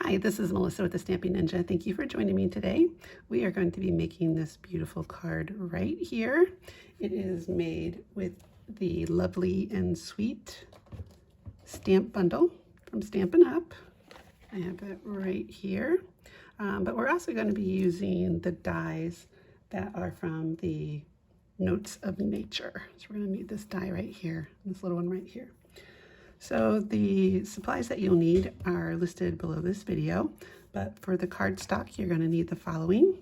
Hi, this is Melissa with the Stamping Ninja. Thank you for joining me today. We are going to be making this beautiful card right here. It is made with the Lovely and Sweet stamp bundle from Stampin Up. I have that right here. But we're also going to be using the dies that are from the Notes of Nature. So we're going to need this die right here, this little one right here. So the supplies that you'll need are listed below this video, but for the cardstock, you're going to need the following: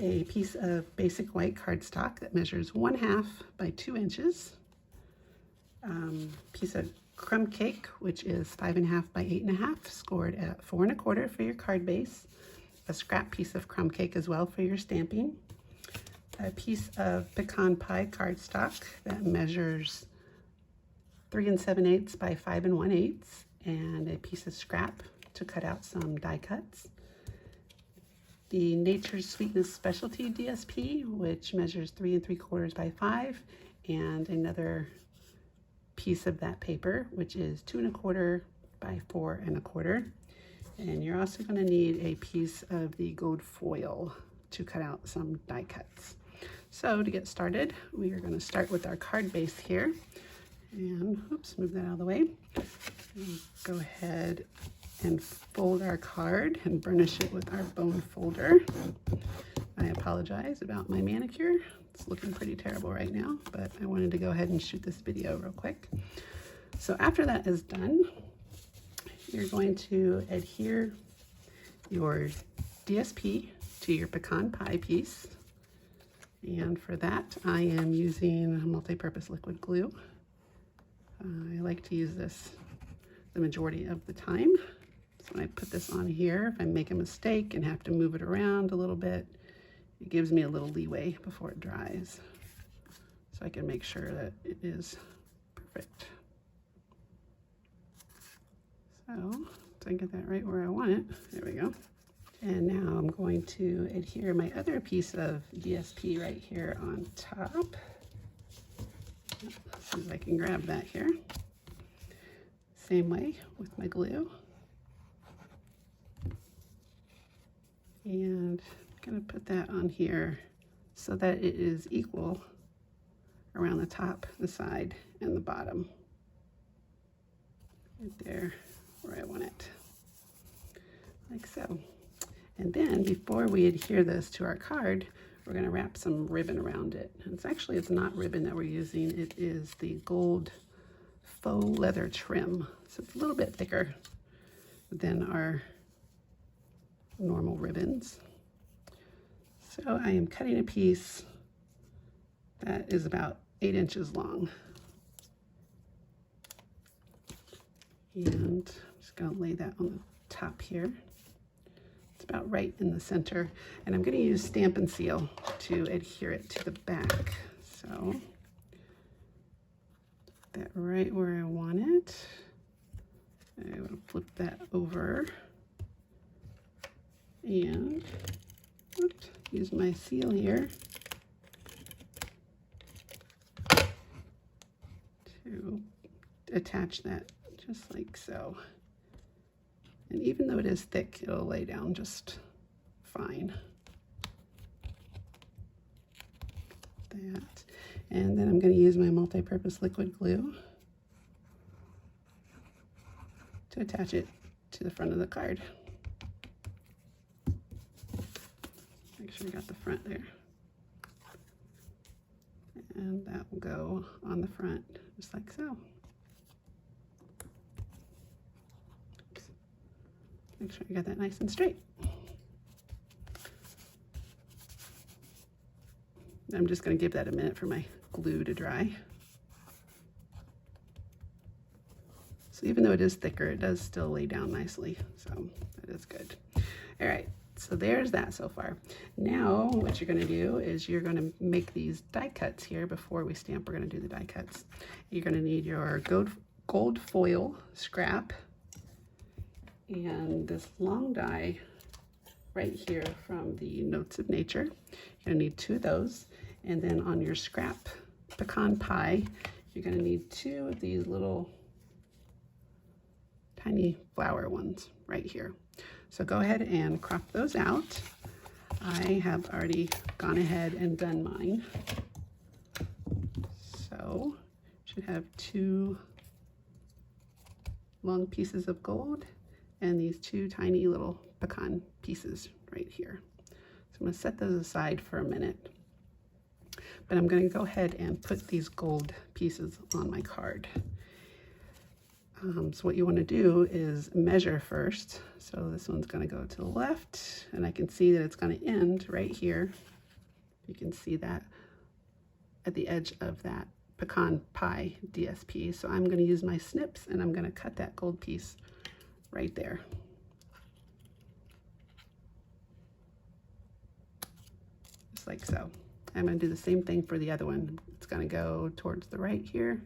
a piece of basic white cardstock that measures 1/2 by 2 inches, piece of Crumb Cake, which is 5.5 by 8.5, scored at 4 1/4 for your card base, a scrap piece of Crumb Cake as well for your stamping, a piece of Pecan Pie cardstock that measures 3 7/8 by 5 1/8, and a piece of scrap to cut out some die cuts. The Nature's Sweetness Specialty DSP, which measures 3 3/4 by 5, and another piece of that paper, which is 2 1/4 by 4 1/4. And you're also going to need a piece of the gold foil to cut out some die cuts. So to get started, we are going to start with our card base here. And oops, move that out of the way. And go ahead and fold our card and burnish it with our bone folder. I apologize about my manicure. It's looking pretty terrible right now, but I wanted to go ahead and shoot this video real quick. So after that is done, you're going to adhere your DSP to your Pecan Pie piece. And for that, I am using multi-purpose liquid glue. I like to use this the majority of the time. So when I put this on here, if I make a mistake and have to move it around a little bit, it gives me a little leeway before it dries, so I can make sure that it is perfect. So I get that right where I want it. There we go. And now I'm going to adhere my other piece of DSP right here on top. Let's see if I can grab that here. Same way with my glue. And I'm going to put that on here so that it is equal around the top, the side, and the bottom. Right there where I want it. Like so. And then before we adhere this to our card, we're going to wrap some ribbon around it. And it's not ribbon that we're using. It is the gold faux leather trim. So it's a little bit thicker than our normal ribbons. So I am cutting a piece that is about 8 inches long. And I'm just going to lay that on the top here. About right in the center, and I'm going to use Stampin SEAL to adhere it to the back. So put that right where I want it. I will flip that over and use my seal here to attach that just like so. And even though it is thick, it'll lay down just fine. That. And then I'm going to use my multi-purpose liquid glue to attach it to the front of the card. Make sure I got the front there. And that will go on the front just like so. Make sure you got that nice and straight. I'm just going to give that a minute for my glue to dry. So even though it is thicker, it does still lay down nicely. So that is good. All right, so there's that so far. Now what you're going to do is you're going to make these die cuts here. Before we stamp, we're going to do the die cuts. You're going to need your gold foil scrap and this long die right here from the Notes of Nature. You're going to need 2 of those. And then on your scrap Pecan Pie, you're going to need 2 of these little tiny flower ones right here. So go ahead and crop those out. I have already gone ahead and done mine. So should have 2 long pieces of gold and these 2 tiny little pecan pieces right here. So I'm going to set those aside for a minute. But I'm going to go ahead and put these gold pieces on my card. So what you want to do is measure first. So this one's going to go to the left, and I can see that it's going to end right here. You can see that at the edge of that Pecan Pie DSP. So I'm going to use my snips, and I'm going to cut that gold piece right there. Just like so. I'm going to do the same thing for the other one. It's going to go towards the right here.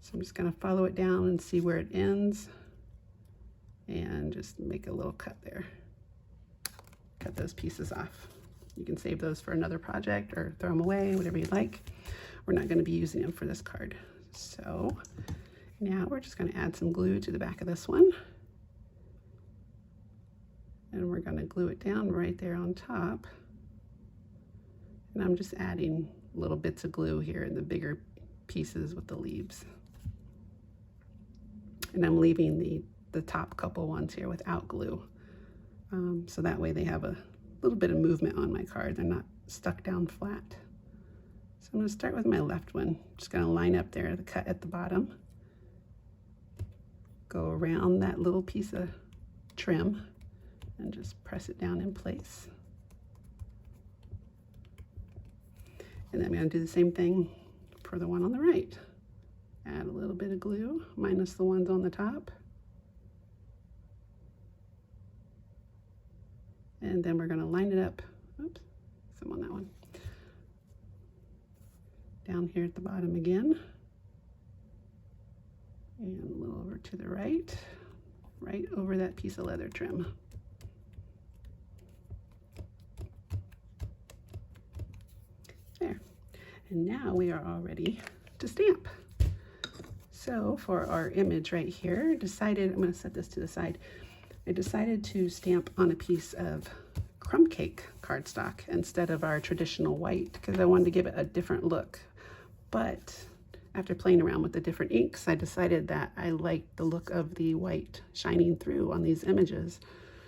So I'm just going to follow it down and see where it ends and just make a little cut there. Cut those pieces off. You can save those for another project or throw them away, whatever you like. We're not going to be using them for this card. So now we're just going to add some glue to the back of this one. And we're going to glue it down right there on top. And I'm just adding little bits of glue here in the bigger pieces with the leaves. And I'm leaving the top couple ones here without glue. So that way they have a little bit of movement on my card. They're not stuck down flat. So I'm going to start with my left one. Just going to line up there the cut at the bottom. Go around that little piece of trim and just press it down in place. And then I'm going to do the same thing for the one on the right. Add a little bit of glue, minus the ones on the top. And then we're going to line it up. Oops, some on that one. Down here at the bottom again. And a little over to the right. Right over that piece of leather trim. There. And now we are all ready to stamp. So for our image right here, I'm going to set this to the side. I decided to stamp on a piece of Crumb Cake cardstock instead of our traditional white because I wanted to give it a different look. But after playing around with the different inks, I decided that I liked the look of the white shining through on these images.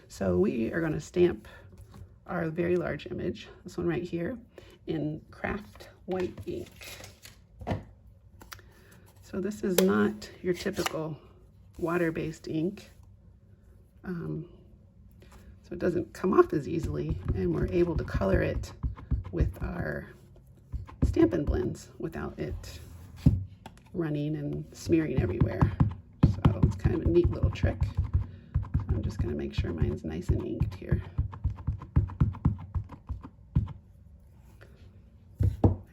So we are going to stamp our very large image, this one right here, in Craft White ink. So this is not your typical water-based ink. So it doesn't come off as easily, and we're able to color it with our Stampin' blends without it running and smearing everywhere. So it's kind of a neat little trick. I'm just going to make sure mine's nice and inked here.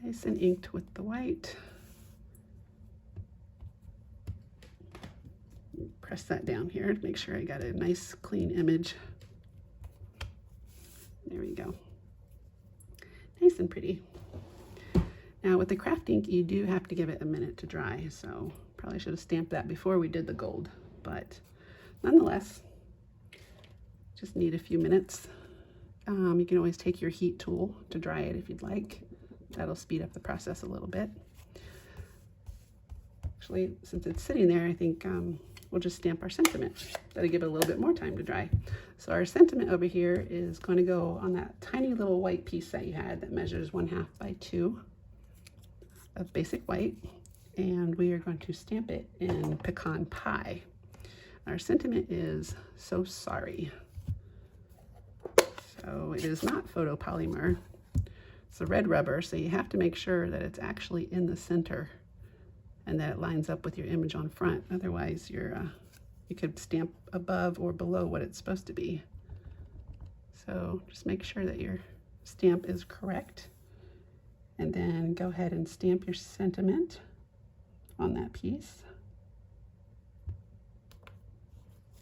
Nice and inked with the white. Press that down here to make sure I got a nice clean image. There we go. Nice and pretty. Now with the craft ink, you do have to give it a minute to dry, so probably should have stamped that before we did the gold, but nonetheless, just need a few minutes. You can always take your heat tool to dry it if you'd like. That'll speed up the process a little bit. Actually, since it's sitting there, I think we'll just stamp our sentiment. That'll give it a little bit more time to dry. So our sentiment over here is going to go on that tiny little white piece that you had that measures 1/2 by 2 of basic white. And we are going to stamp it in Pecan Pie. Our sentiment is "So sorry." So it is not photopolymer. It's a red rubber, so you have to make sure that it's actually in the center and that it lines up with your image on front. Otherwise, you could stamp above or below what it's supposed to be. So just make sure that your stamp is correct, and then go ahead and stamp your sentiment on that piece.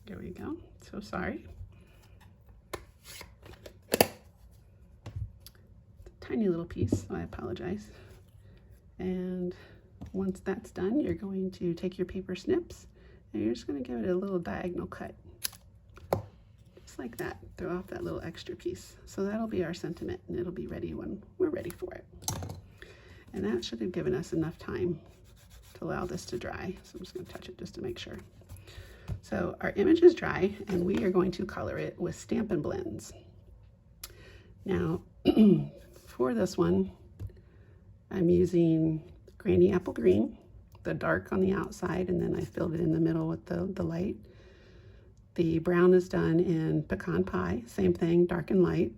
There we go. So sorry. Tiny little piece, so I apologize. And once that's done, you're going to take your paper snips And you're just going to give it a little diagonal cut. Just like that. Throw off that little extra piece. So that'll be our sentiment, and it'll be ready when we're ready for it. And that should have given us enough time to allow this to dry. So I'm just going to touch it just to make sure. So our image is dry, and we are going to color it with Stampin' Blends. Now, for this one, I'm using Granny Apple Green, the dark on the outside, and then I filled it in the middle with the light. The brown is done in Pecan Pie, same thing, dark and light.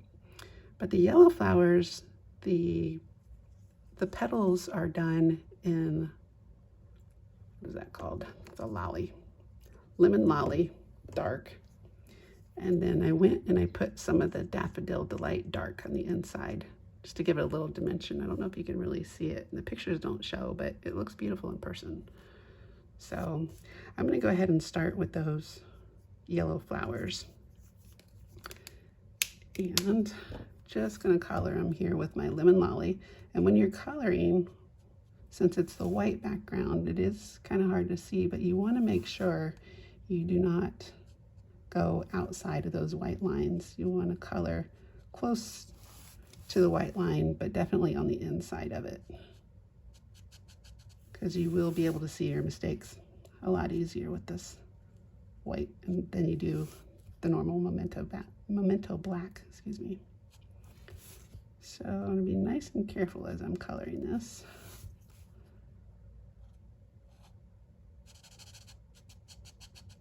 But the yellow flowers, the petals are done in, what is that called? The lolly, lemon lolly, dark. And then I went and I put some of the Daffodil Delight dark on the inside, just to give it a little dimension. I don't know if you can really see it. The pictures don't show, but it looks beautiful in person. So I'm going to go ahead and start with those yellow flowers. And just going to color them here with my lemon lolly. And when you're coloring, since it's the white background, it is kind of hard to see, but you want to make sure you do not go outside of those white lines. You want to color close to the white line, but definitely on the inside of it, because you will be able to see your mistakes a lot easier with this white than you do the normal memento black, excuse me. So I'm going to be nice and careful as I'm coloring this.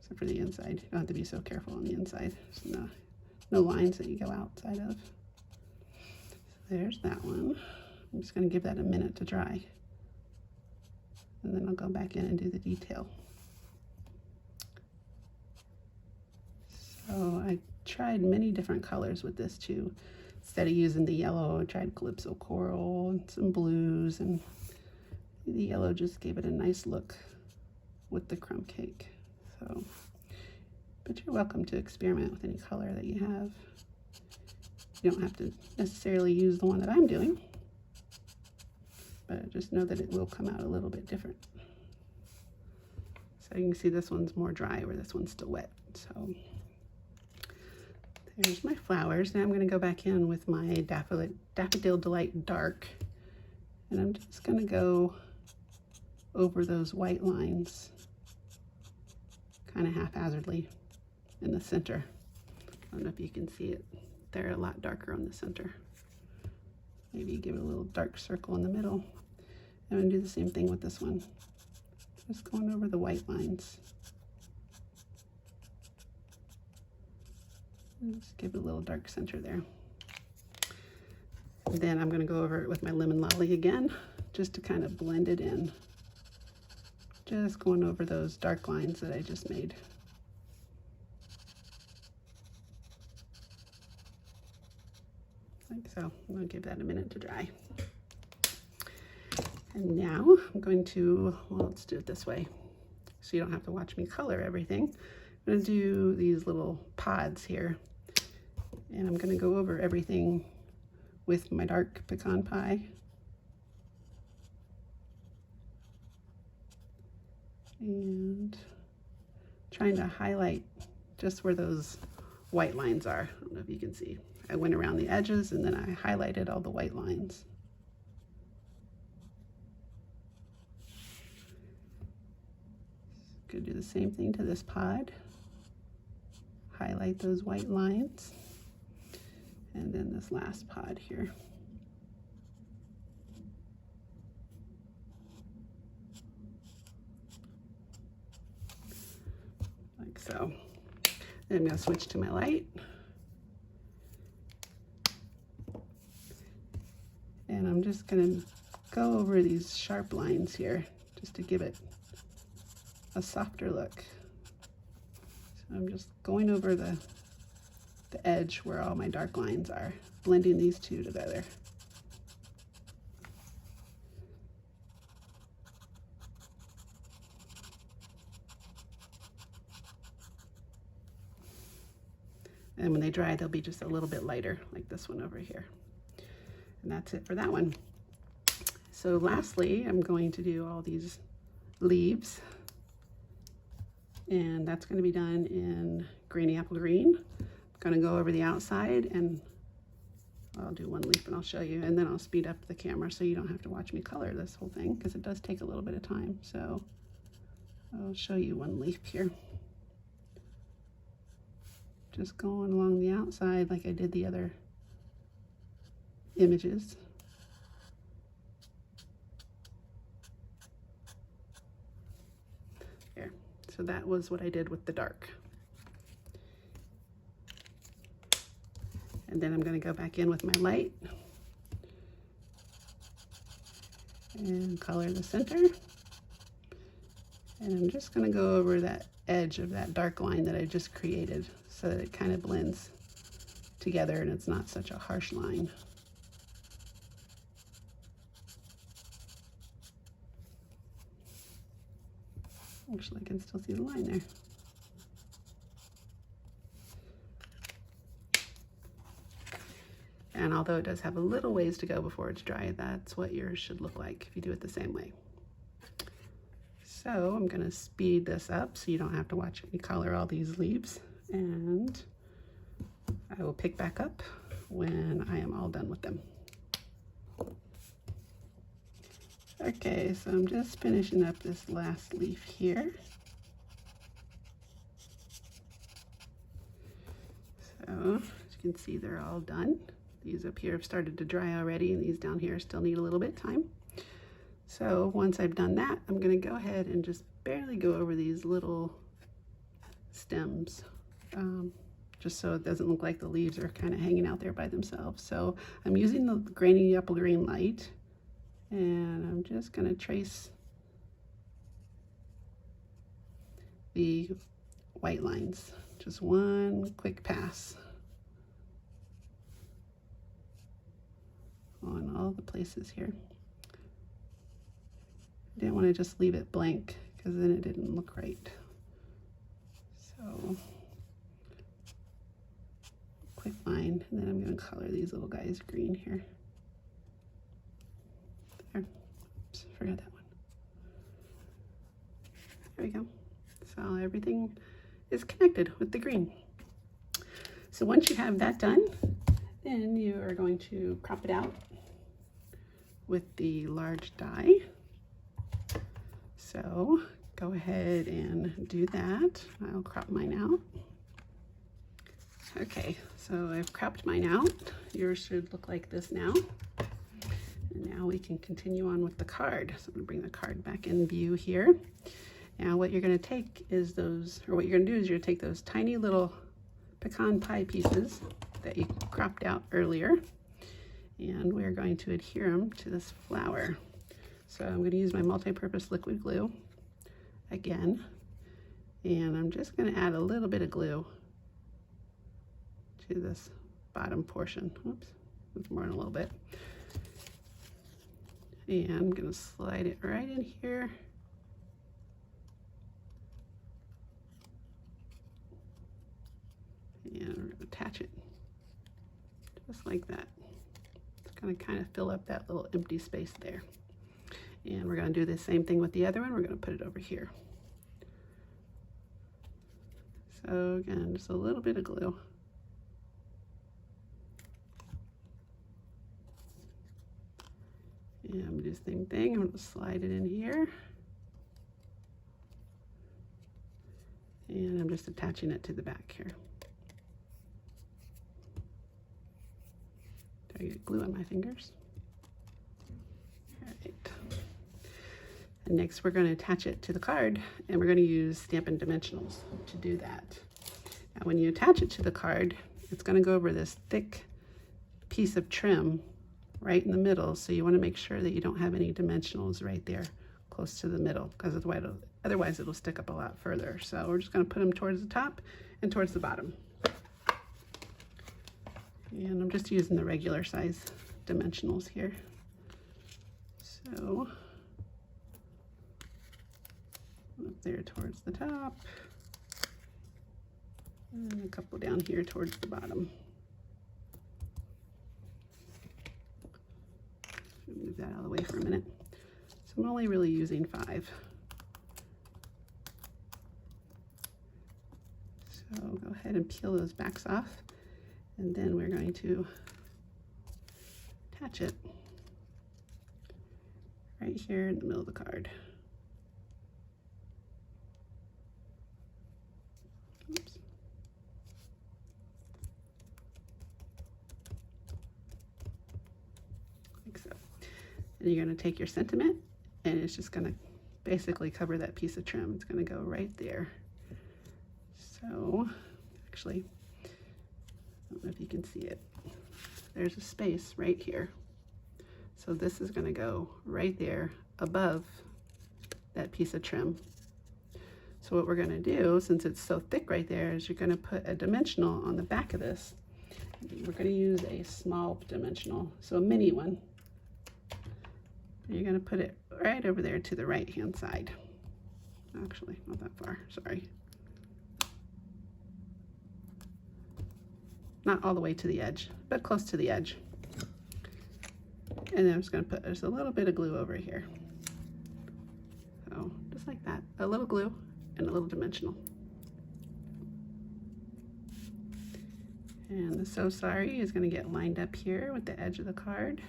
So for the inside, you don't have to be so careful on the inside. There's no lines that you go outside of. So there's that one. I'm just going to give that a minute to dry. And then I'll go back in and do the detail. So I tried many different colors with this too. Instead of using the yellow, I tried Calypso Coral and some blues, and the yellow just gave it a nice look with the crumb cake. So, but you're welcome to experiment with any color that you have. You don't have to necessarily use the one that I'm doing, but just know that it will come out a little bit different. So you can see this one's more dry where this one's still wet. So there's my flowers. Now I'm going to go back in with my Daffodil Delight Dark, and I'm just going to go over those white lines kind of haphazardly in the center. I don't know if you can see it. They're a lot darker on the center. Maybe give it a little dark circle in the middle. I'm going to do the same thing with this one. Just going over the white lines. Just give it a little dark center there. And then I'm going to go over it with my lemon lolly again, just to kind of blend it in. Just going over those dark lines that I just made. Like so. I'm going to give that a minute to dry. And now I'm going to, well, let's do it this way so you don't have to watch me color everything. I'm going to do these little pods here. And I'm going to go over everything with my dark Pecan Pie. And trying to highlight just where those white lines are. I don't know if you can see. I went around the edges and then I highlighted all the white lines. Could do the same thing to this pod. Highlight those white lines. And then this last pod here. Like so. Then I'm going to switch to my light. And I'm just going to go over these sharp lines here just to give it a softer look. So I'm just going over the edge where all my dark lines are, blending these two together. And when they dry, they'll be just a little bit lighter, like this one over here. And that's it for that one. So lastly, I'm going to do all these leaves. and that's going to be done in Granny Apple Green. I'm going to go over the outside, and I'll do one leaf and I'll show you, and then I'll speed up the camera so you don't have to watch me color this whole thing, because it does take a little bit of time. So I'll show you one leaf here. Just going along the outside like I did the other images. There. So that was what I did with the dark. And then I'm going to go back in with my light and color the center. And I'm just going to go over that edge of that dark line that I just created so that it kind of blends together and it's not such a harsh line. Actually, I can still see the line there. And although it does have a little ways to go before it's dry, that's what yours should look like if you do it the same way. So I'm going to speed this up so you don't have to watch me color all these leaves. And I will pick back up when I am all done with them. Okay, so I'm just finishing up this last leaf here. So as you can see, they're all done. These up here have started to dry already, and these down here still need a little bit of time. So once I've done that, I'm going to go ahead and just barely go over these little stems, just so it doesn't look like the leaves are kind of hanging out there by themselves. So I'm using the Granny Apple Green light, and I'm just going to trace the white lines. Just one quick pass on all the places here. I didn't want to just leave it blank because then it didn't look right. So quick line, and then I'm going to color these little guys green here. There. Oops, forgot that one. There we go. So everything is connected with the green. So once you have that done, then you are going to crop it out with the large die. So go ahead and do that. I'll crop mine out. Okay, so I've cropped mine out. Yours should look like this now. And now we can continue on with the card. So I'm going to bring the card back in view here. Now what you're going to take is those, or what you're going to do is you're going to take those tiny little pecan pie pieces that you cropped out earlier, and we're going to adhere them to this flower. So I'm going to use my multi-purpose liquid glue again, and I'm just going to add a little bit of glue to this bottom portion. Oops, it's more than a little bit. And I'm going to slide it right in here. And we're going to attach it just like that. It's going to kind of fill up that little empty space there. And we're going to do the same thing with the other one. We're going to put it over here. So again, just a little bit of glue. And I'm going to do the same thing. I'm going to slide it in here. And I'm just attaching it to the back here. I get glue on my fingers. All right. And next we're going to attach it to the card, and we're going to use Stampin Dimensionals to do that. Now when you attach it to the card, it's going to go over this thick piece of trim right in the middle, so you want to make sure that you don't have any dimensionals right there close to the middle, because otherwise it'll stick up a lot further. So we're just going to put them towards the top and towards the bottom. And I'm just using the regular size dimensionals here. So up there towards the top, and a couple down here towards the bottom. Move that out of the way for a minute. So I'm only really using 5. So go ahead and peel those backs off, and then we're going to attach it right here in the middle of the card. Oops. Like so. And you're going to take your sentiment, and it's just going to basically cover that piece of trim. It's going to go right there. So actually, I don't know if you can see it. There's a space right here. So this is going to go right there above that piece of trim. So what we're going to do, since it's so thick right there, is you're going to put a dimensional on the back of this. We're going to use a small dimensional, so a mini one. And you're going to put it right over there to the right hand side. Actually, not that far, sorry. Not all the way to the edge, but close to the edge. And then I'm just going to put just a little bit of glue over here. So just like that, a little glue and a little dimensional. And the So Sorry is going to get lined up here with the edge of the card,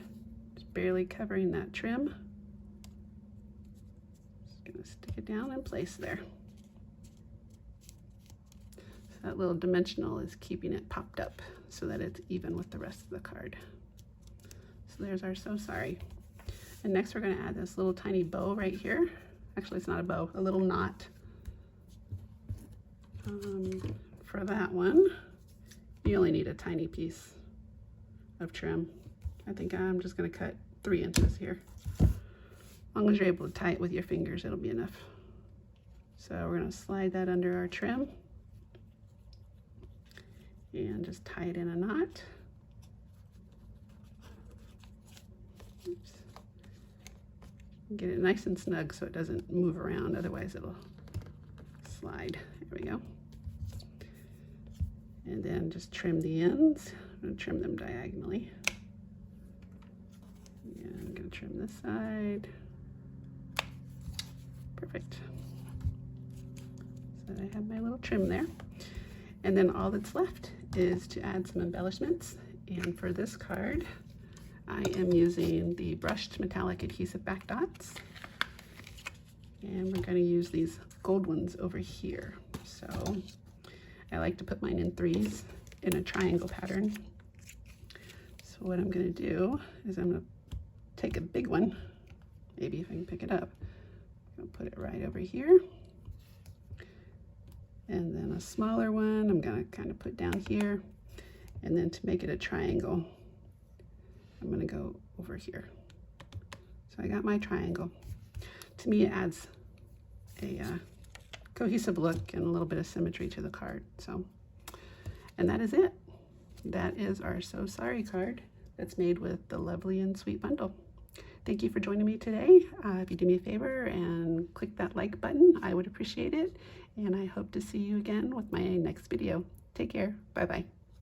just barely covering that trim. Just going to stick it down in place there. So that little dimensional is keeping it popped up so that it's even with the rest of the card. So there's our So Sorry. And next we're going to add this little tiny bow right here. Actually, it's not a bow, a little knot. For that one, you only need a tiny piece of trim. I think I'm just going to cut 3 inches here. As long as you're able to tie it with your fingers, it'll be enough. So we're going to slide that under our trim and just tie it in a knot. Oops. Get it nice and snug so it doesn't move around, otherwise it'll slide. There we go. And then just trim the ends. I'm going to trim them diagonally. And I'm going to trim this side. Perfect. So I have my little trim there. And then all that's left is to add some embellishments. And for this card, I am using the brushed metallic adhesive-backed dots. And we're going to use these gold ones over here. So I like to put mine in 3s in a triangle pattern. So what I'm going to do is I'm going to take a big one, maybe if I can pick it up. I'm going to put it right over here. And then a smaller one I'm going to kind of put down here. And then to make it a triangle, I'm going to go over here. So I got my triangle. To me, it adds a cohesive look and a little bit of symmetry to the card. So, and that is it. That is our So Sorry card that's made with the Lovely and Sweet bundle. Thank you for joining me today. If you do me a favor and click that like button, I would appreciate it. And I hope to see you again with my next video. Take care. Bye-bye.